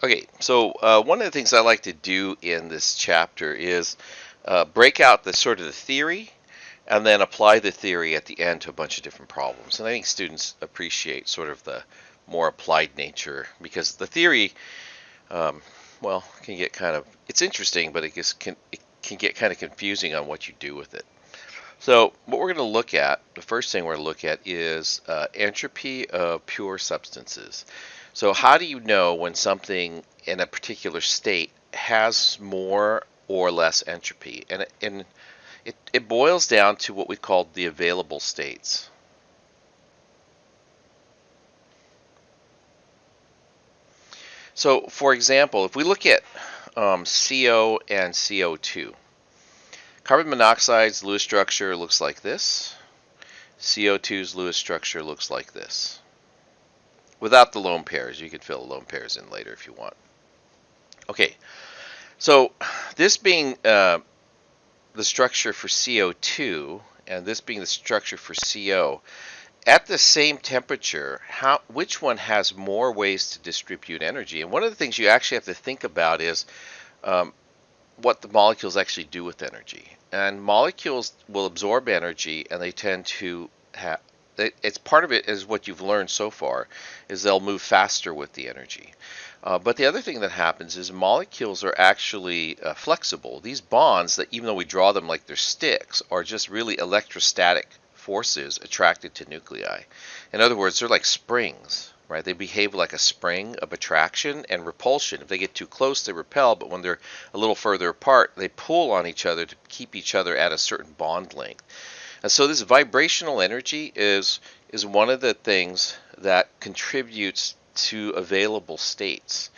Okay, so one of the things I like to do in this chapter is break out the sort of the theory and then apply the theory at the end to a bunch of different problems. And I think students appreciate sort of the more applied nature because the theory, um, well, can get kind of, it's interesting, but it can get kind of confusing on what you do with it. So what we're going to look at, the first thing we're going to look at is entropy of pure substances. So how do you know when something in a particular state has more or less entropy? And it boils down to what we call the available states. So for example, if we look at CO and CO2, carbon monoxide's Lewis structure looks like this. CO2's Lewis structure looks like this. Without the lone pairs, you could fill the lone pairs in later if you want. Okay, so this being the structure for CO2 and this being the structure for CO, at the same temperature, which one has more ways to distribute energy? And one of the things you actually have to think about is what the molecules actually do with energy. And molecules will absorb energy, and they tend to have, it's part of it is what you've learned so far, is they'll move faster with the energy. But the other thing that happens is molecules are actually flexible. These bonds, that even though we draw them like they're sticks, are just really electrostatic forces attracted to nuclei. In other words, they're like springs, right? They behave like a spring of attraction and repulsion. If they get too close, they repel, but when they're a little further apart, they pull on each other to keep each other at a certain bond length. And so this vibrational energy is one of the things that contributes to available states.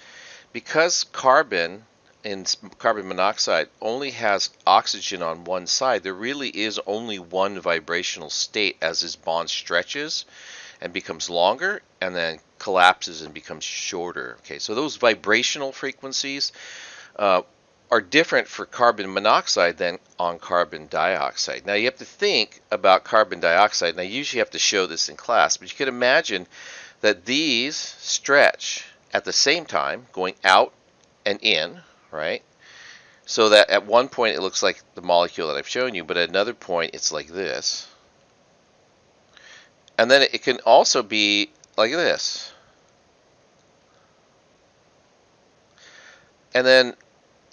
Because carbon in carbon monoxide only has oxygen on one side, there really is only one vibrational state as this bond stretches and becomes longer and then collapses and becomes shorter. Okay, so those vibrational frequencies are different for carbon monoxide than on carbon dioxide. Now you have to think about carbon dioxide, and I usually have to show this in class, but you can imagine that these stretch at the same time, going out and in, right? So that at one point it looks like the molecule that I've shown you, but at another point it's like this. And then it can also be like this. And then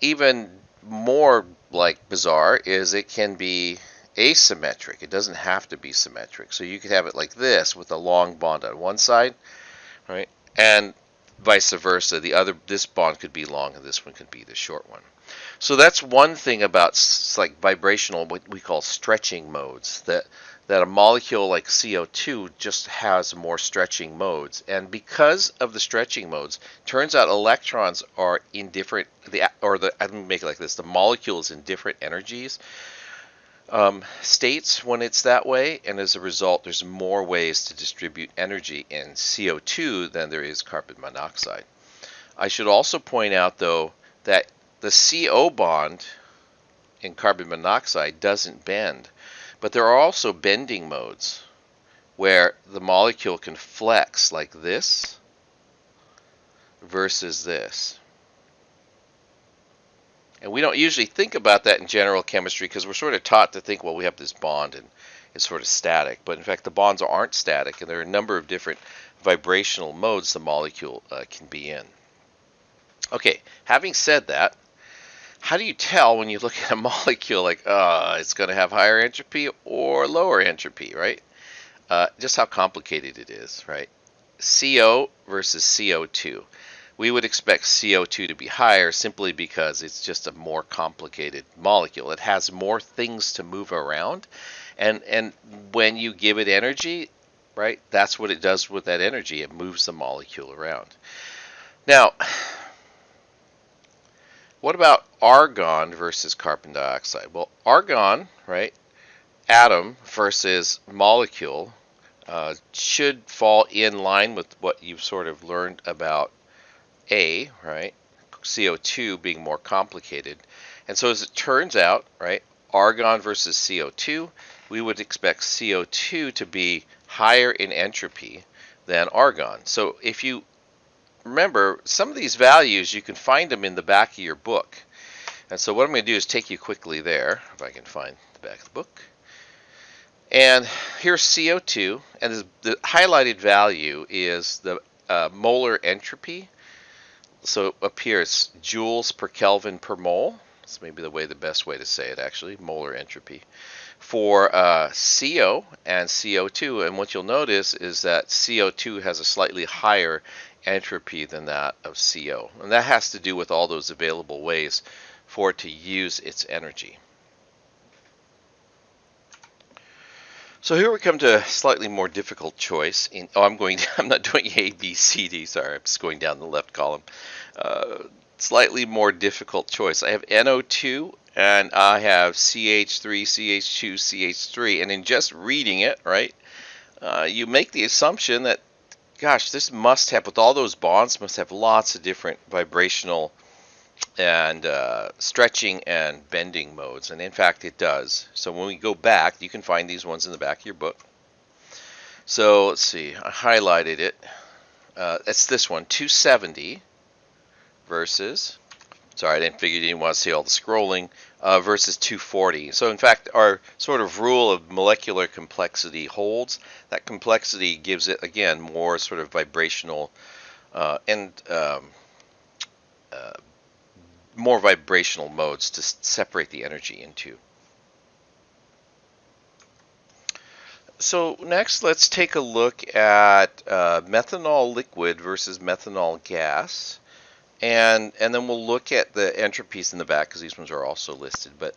even more like bizarre is it can be asymmetric. It doesn't have to be symmetric. So you could have it like this with a long bond on one side, right? And vice versa. This bond could be long and this one could be the short one. So that's one thing about like vibrational, what we call stretching modes, that a molecule like CO2 just has more stretching modes. And because of the stretching modes, turns out electrons are in different, I'm going to make it like this, the molecule is in different energies, states when it's that way, and as a result, there's more ways to distribute energy in CO2 than there is carbon monoxide. I should also point out, though, that the CO bond in carbon monoxide doesn't bend. But there are also bending modes where the molecule can flex like this versus this. And we don't usually think about that in general chemistry because we're sort of taught to think, well, we have this bond and it's sort of static. But in fact, the bonds aren't static, and there are a number of different vibrational modes the molecule can be in. Okay, having said that, how do you tell when you look at a molecule like, it's going to have higher entropy or lower entropy, right? Just how complicated it is, right? CO versus CO2. We would expect CO2 to be higher simply because it's just a more complicated molecule. It has more things to move around, and when you give it energy, right, that's what it does with that energy. It moves the molecule around. Now, what about argon versus carbon dioxide? Well, argon, right, atom versus molecule should fall in line with what you've sort of learned about A, right, CO2 being more complicated. And so as it turns out, right, argon versus CO2, we would expect CO2 to be higher in entropy than argon. So if you remember, some of these values, you can find them in the back of your book. And so what I'm going to do is take you quickly there, if I can find the back of the book. And here's CO2, and the highlighted value is the molar entropy. So up here it's joules per Kelvin per mole. That's maybe the best way to say it, actually, molar entropy. For CO and CO2, and what you'll notice is that CO2 has a slightly higher entropy than that of CO. And that has to do with all those available ways for it to use its energy. So here we come to a slightly more difficult choice. I'm not doing A, B, C, D. Sorry, I'm just going down the left column. Slightly more difficult choice. I have NO2 and I have CH3, CH2, CH3. And in just reading it, right, you make the assumption that, gosh, this must have, with all those bonds, must have lots of different vibrational and stretching and bending modes, and in fact it does. So when we go back, you can find these ones in the back of your book. So let's see, I highlighted it. It's this one, 270 versus, sorry, I didn't figure you didn't want to see all the scrolling, versus 240. So in fact, our sort of rule of molecular complexity holds. That complexity gives it, again, more sort of vibrational and more vibrational modes to separate the energy into. So next, let's take a look at methanol liquid versus methanol gas, and then we'll look at the entropies in the back because these ones are also listed. But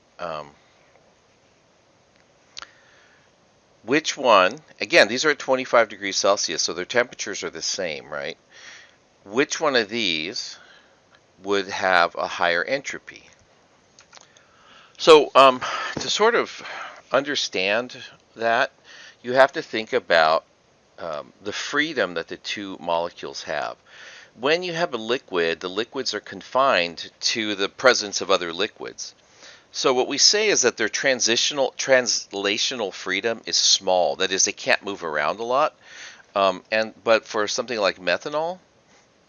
which one? Again, these are at 25 degrees Celsius, so their temperatures are the same, right? Which one of these would have a higher entropy? So to sort of understand that, you have to think about the freedom that the two molecules have. When you have a liquid, the liquids are confined to the presence of other liquids. So what we say is that their translational freedom is small. That is, they can't move around a lot. But for something like methanol,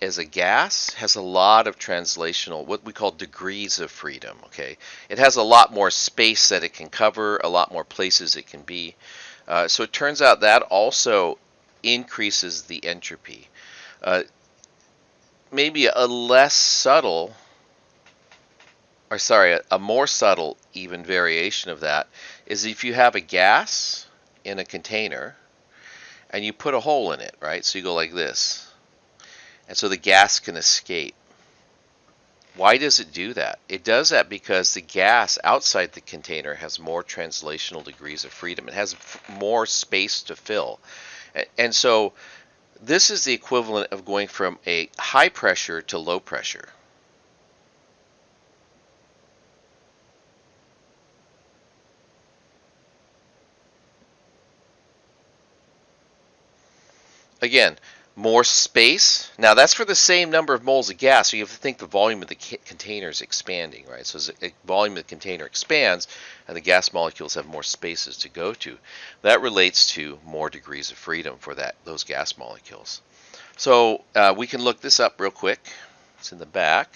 as a gas, has a lot of translational, what we call degrees of freedom. Okay, it has a lot more space that it can cover, a lot more places it can be. So it turns out that also increases the entropy. Maybe a more subtle even variation of that is if you have a gas in a container and you put a hole in it, right? So you go like this. And so the gas can escape. Why does it do that? It does that because the gas outside the container has more translational degrees of freedom. It has more space to fill. And so this is the equivalent of going from a high pressure to low pressure. Again, more space. Now that's for the same number of moles of gas, so you have to think the volume of the container is expanding, right? So as the volume of the container expands and the gas molecules have more spaces to go to, that relates to more degrees of freedom for those gas molecules. So we can look this up real quick. It's in the back.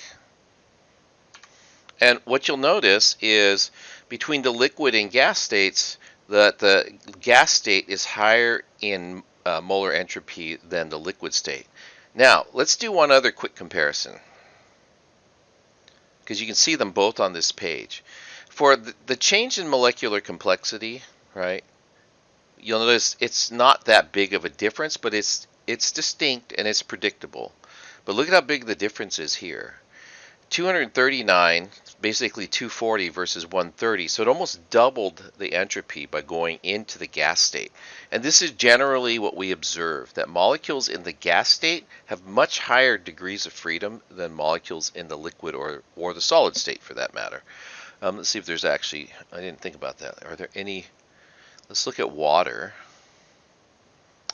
And what you'll notice is between the liquid and gas states, that the gas state is higher in molar entropy than the liquid state. Now, let's do one other quick comparison, because you can see them both on this page. For the change in molecular complexity, right, you'll notice it's not that big of a difference, but it's distinct and it's predictable. But look at how big the difference is here. 239, basically 240 versus 130, so it almost doubled the entropy by going into the gas state. And this is generally what we observe, that molecules in the gas state have much higher degrees of freedom than molecules in the liquid or the solid state, for that matter. Let's see if there's actually, I didn't think about that. Are there any, let's look at water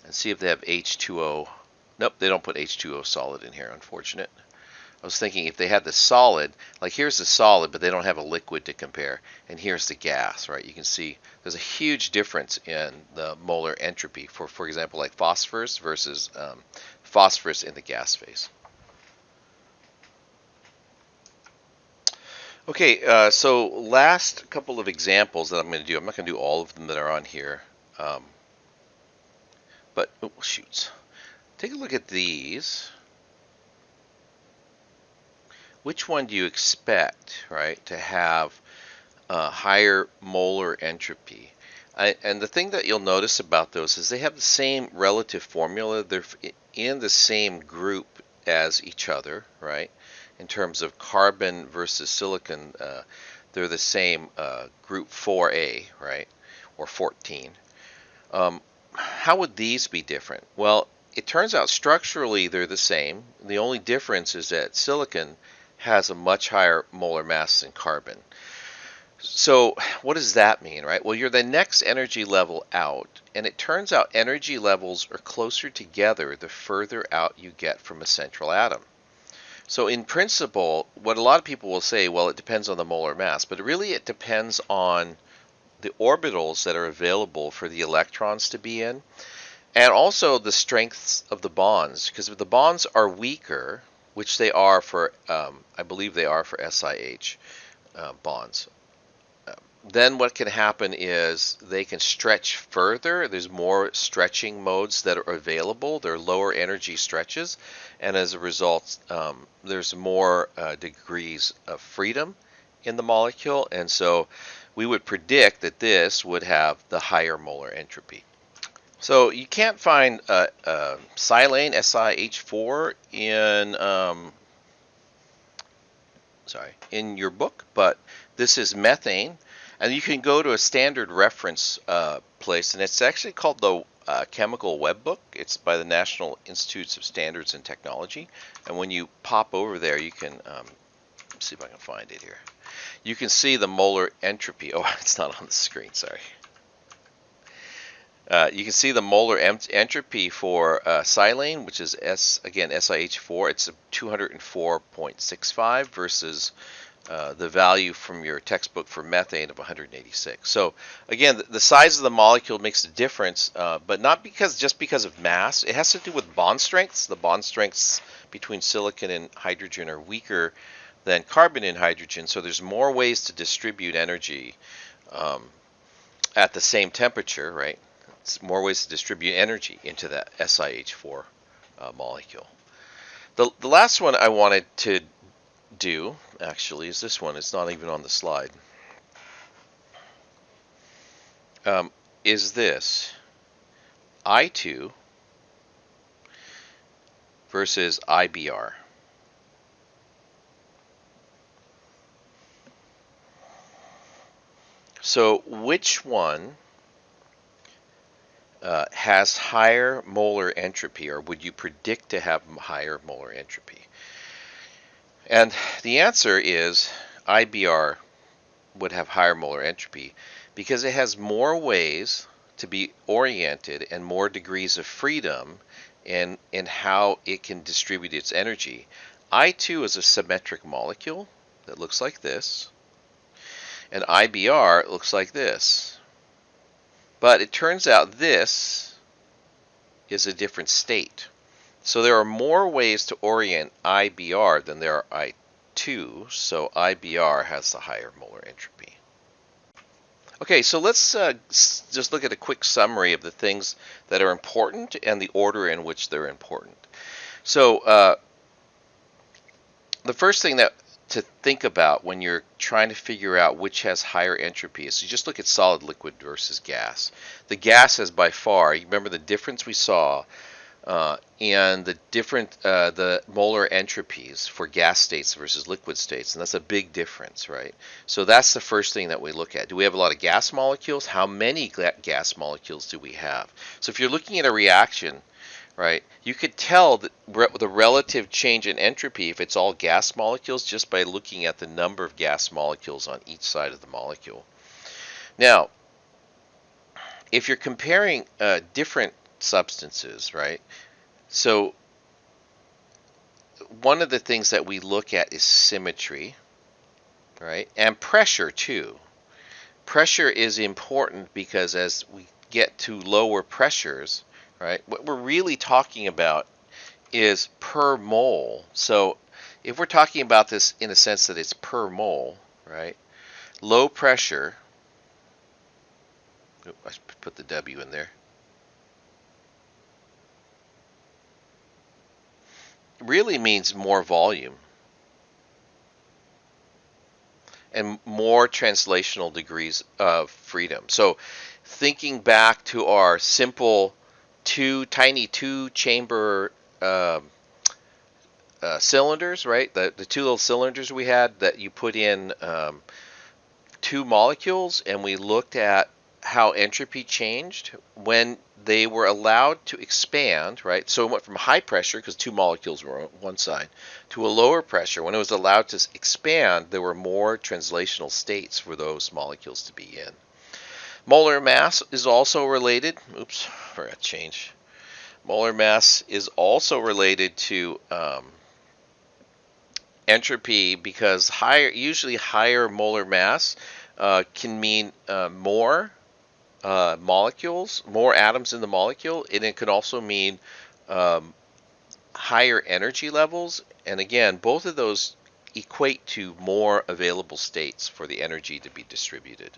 and see if they have H2O. Nope, they don't put H2O solid in here, unfortunate. I was thinking if they had the solid, like here's the solid, but they don't have a liquid to compare, and here's the gas, right? You can see there's a huge difference in the molar entropy for example, like phosphorus versus phosphorus in the gas phase. Okay, so last couple of examples that I'm going to do. I'm not going to do all of them that are on here, but oh, shoots. Take a look at these. Which one do you expect, right, to have higher molar entropy? And the thing that you'll notice about those is they have the same relative formula. They're in the same group as each other, right? In terms of carbon versus silicon, they're the same group 4A, right? Or 14. How would these be different? Well, it turns out structurally they're the same. The only difference is that silicon has a much higher molar mass than carbon. So what does that mean, right? Well, you're the next energy level out, and it turns out energy levels are closer together the further out you get from a central atom. So in principle, what a lot of people will say, well, it depends on the molar mass, but really it depends on the orbitals that are available for the electrons to be in, and also the strengths of the bonds, because if the bonds are weaker, which they are for, I believe they are for SiH bonds, then what can happen is they can stretch further. There's more stretching modes that are available. They're lower energy stretches, and as a result, there's more degrees of freedom in the molecule, and so we would predict that this would have the higher molar entropy. So you can't find silane SiH4 in your book, but this is methane. And you can go to a standard reference place, and it's actually called the Chemical Web Book. It's by the National Institutes of Standards and Technology. And when you pop over there, you can see if I can find it here. You can see the molar entropy. Oh, it's not on the screen, sorry. You can see the molar entropy for silane, which is SiH4. It's 204.65 versus the value from your textbook for methane of 186. So again, the size of the molecule makes a difference, but not just because of mass. It has to do with bond strengths. The bond strengths between silicon and hydrogen are weaker than carbon and hydrogen, so there's more ways to distribute energy at the same temperature, right? It's more ways to distribute energy into that SiH4 molecule. The last one I wanted to do, actually, is this one. It's not even on the slide. Is this I2 versus IBR. So which one has higher molar entropy, or would you predict to have higher molar entropy? And the answer is IBR would have higher molar entropy because it has more ways to be oriented and more degrees of freedom in how it can distribute its energy. I2 is a symmetric molecule that looks like this, and IBR looks like this. But it turns out this is a different state. So there are more ways to orient IBR than there are I2, so IBR has the higher molar entropy. Okay, so let's just look at a quick summary of the things that are important and the order in which they're important. So the first thing to think about when you're trying to figure out which has higher entropy is you just look at solid, liquid versus gas. The gas has by far, you remember the difference we saw and the molar entropies for gas states versus liquid states, and that's a big difference, right? So that's the first thing that we look at. Do we have a lot of gas molecules? How many gas molecules do we have? So if you're looking at a reaction, right, you could tell the relative change in entropy if it's all gas molecules just by looking at the number of gas molecules on each side of the molecule. Now, if you're comparing different substances, right? So one of the things that we look at is symmetry, right? And pressure too. Pressure is important because as we get to lower pressures, right, what we're really talking about is per mole. So if we're talking about this in a sense that it's per mole, right? Low pressure, oh, I put the W in there, really means more volume and more translational degrees of freedom. So thinking back to our simple tiny two chamber cylinders, right? The two little cylinders we had that you put in two molecules, and we looked at how entropy changed when they were allowed to expand, right? So it went from high pressure, because two molecules were on one side, to a lower pressure. When it was allowed to expand, there were more translational states for those molecules to be in. Molar mass is also related. Oops, forgot to change. Molar mass is also related to entropy, because usually higher molar mass can mean more molecules, more atoms in the molecule, and it can also mean higher energy levels. And again, both of those equate to more available states for the energy to be distributed.